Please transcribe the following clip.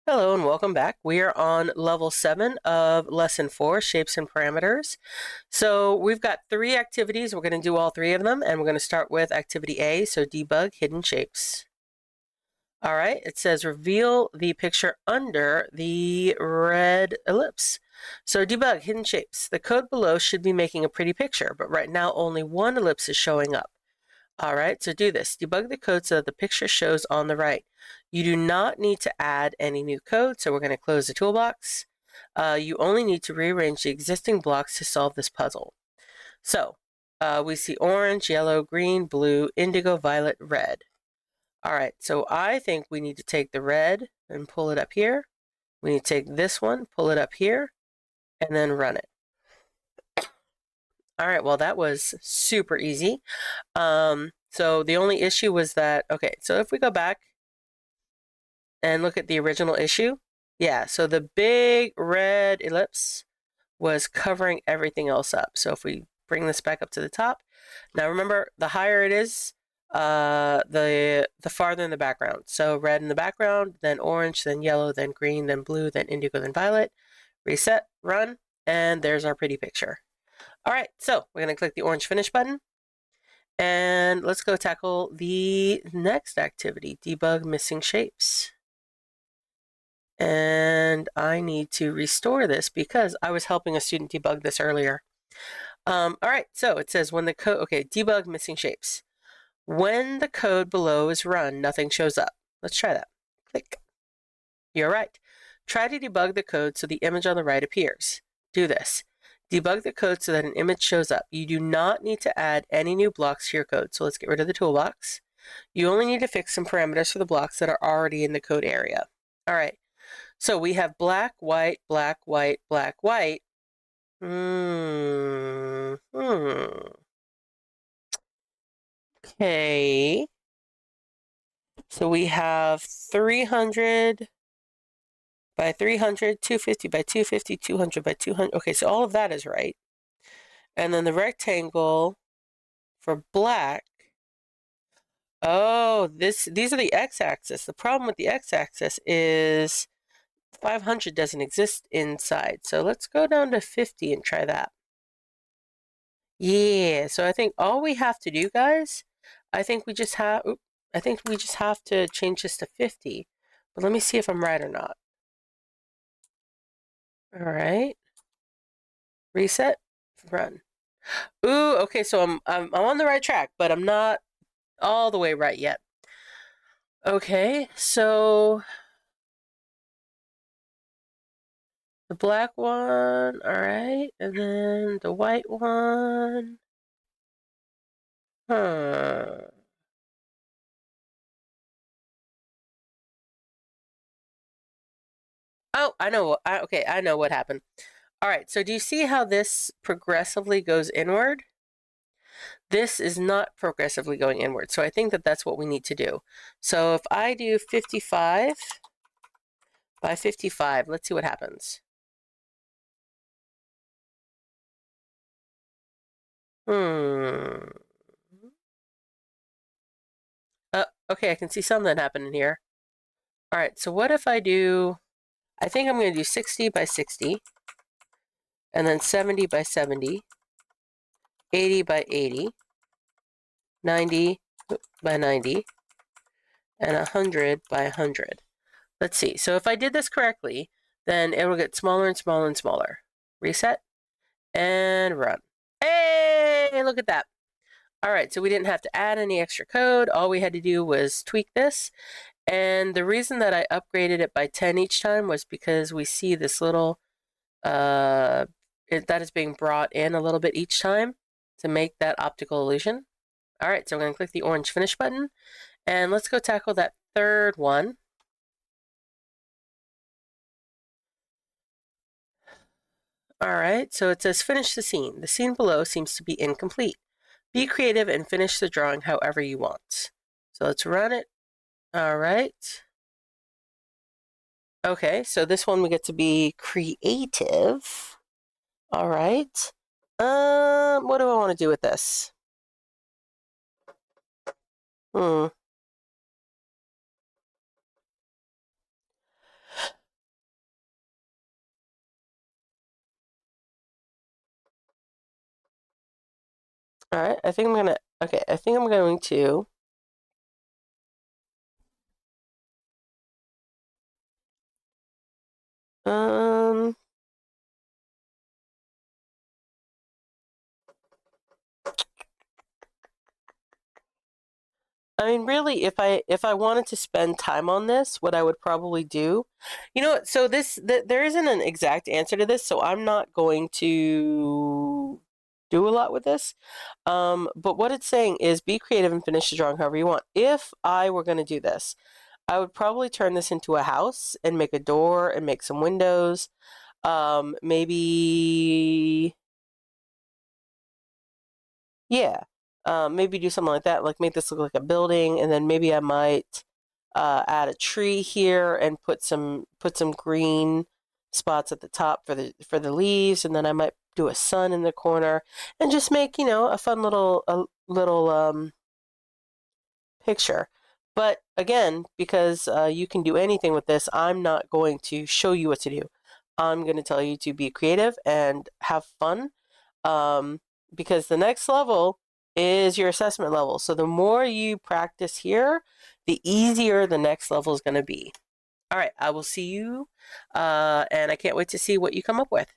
Hello and welcome back. We are on level 7 of lesson 4, shapes and parameters. So we've got 3 activities. We're going to do all 3 of them, and we're going to start with activity A, so debug hidden shapes. All right, it says reveal the picture under the red ellipse. So debug hidden shapes. The code below should be making a pretty picture, but right now only one ellipse is showing up. All right, so do this. Debug the code so that the picture shows on the right. You do not need to add any new code, so we're going to close the toolbox. You only need to rearrange the existing blocks to solve this puzzle. So we see orange, yellow, green, blue, indigo, violet, red. All right, so I think we need to take the red and pull it up here. We need to take this one, pull it up here, and then run it. All right, well, that was super easy. So the only issue was that, okay, so if we go back and look at the original issue, yeah, so the big red ellipse was covering everything else up. So if we bring this back up to the top, now remember, the higher it is, the farther in the background. So red in the background, then orange, then yellow, then green, then blue, then indigo, then violet. Reset, run, and there's our pretty picture. All right, so we're going to click the orange finish button. And let's go tackle the next activity, debug missing shapes. And I need to restore this because I was helping a student debug this earlier. All right, so it says when the code, okay, debug missing shapes. When the code below is run, nothing shows up. Let's try that. Click. You're right. Try to debug the code so the image on the right appears. Do this. Debug the code so that an image shows up. You do not need to add any new blocks to your code, so let's get rid of the toolbox. You only need to fix some parameters for the blocks that are already in the code area. All right, so we have black, white, black, white, black, white. Okay. So we have 300 by 300, 250 by 250, 200 by 200. Okay, so all of that is right. And then the rectangle for black. Oh, these are the x-axis. The problem with the x-axis is 500 doesn't exist inside. So let's go down to 50 and try that. Yeah, so I think all we have to do, guys, I think we just have to change this to 50. But let me see if I'm right or not. All right. Reset, run. Ooh, okay, so I'm on the right track, but I'm not all the way right yet. Okay, so the black one, all right, and then the white one. Huh. Oh, I know. Okay, I know what happened. All right, so do you see how this progressively goes inward? This is not progressively going inward, so I think that that's what we need to do. So if I do 55 by 55, let's see what happens. Okay, I can see something happening here. All right, so what if I do, I think I'm going to do 60 by 60, and then 70 by 70, 80 by 80, 90 by 90, and 100 by 100. Let's see. So if I did this correctly, then it will get smaller and smaller and smaller. Reset and run. Hey, look at that. All right, so we didn't have to add any extra code. All we had to do was tweak this. And the reason that I upgraded it by 10 each time was because we see this little, that is being brought in a little bit each time to make that optical illusion. All right, so I'm going to click the orange finish button. And let's go tackle that third one. All right, so it says finish the scene. The scene below seems to be incomplete. Be creative and finish the drawing however you want. So let's run it. All right. Okay, so this one we get to be creative. All right. What do I want to do with this? All right, I think I'm gonna, okay, I think I'm going to, um, I mean, really, if I wanted to spend time on this, what I would probably do, you know what? So there isn't an exact answer to this, so I'm not going to do a lot with this. But what it's saying is be creative and finish the drawing however you want. If I were going to do this, I would probably turn this into a house and make a door and make some windows. Maybe yeah. Maybe do something like that, like make this look like a building, and then maybe I might add a tree here and put some green spots at the top for the leaves, and then I might do a sun in the corner, and just make a fun little picture. But again, because you can do anything with this, I'm not going to show you what to do. I'm going to tell you to be creative and have fun, um, because the next level is your assessment level. So the more you practice here, the easier the next level is going to be. All right, I will see you, and I can't wait to see what you come up with.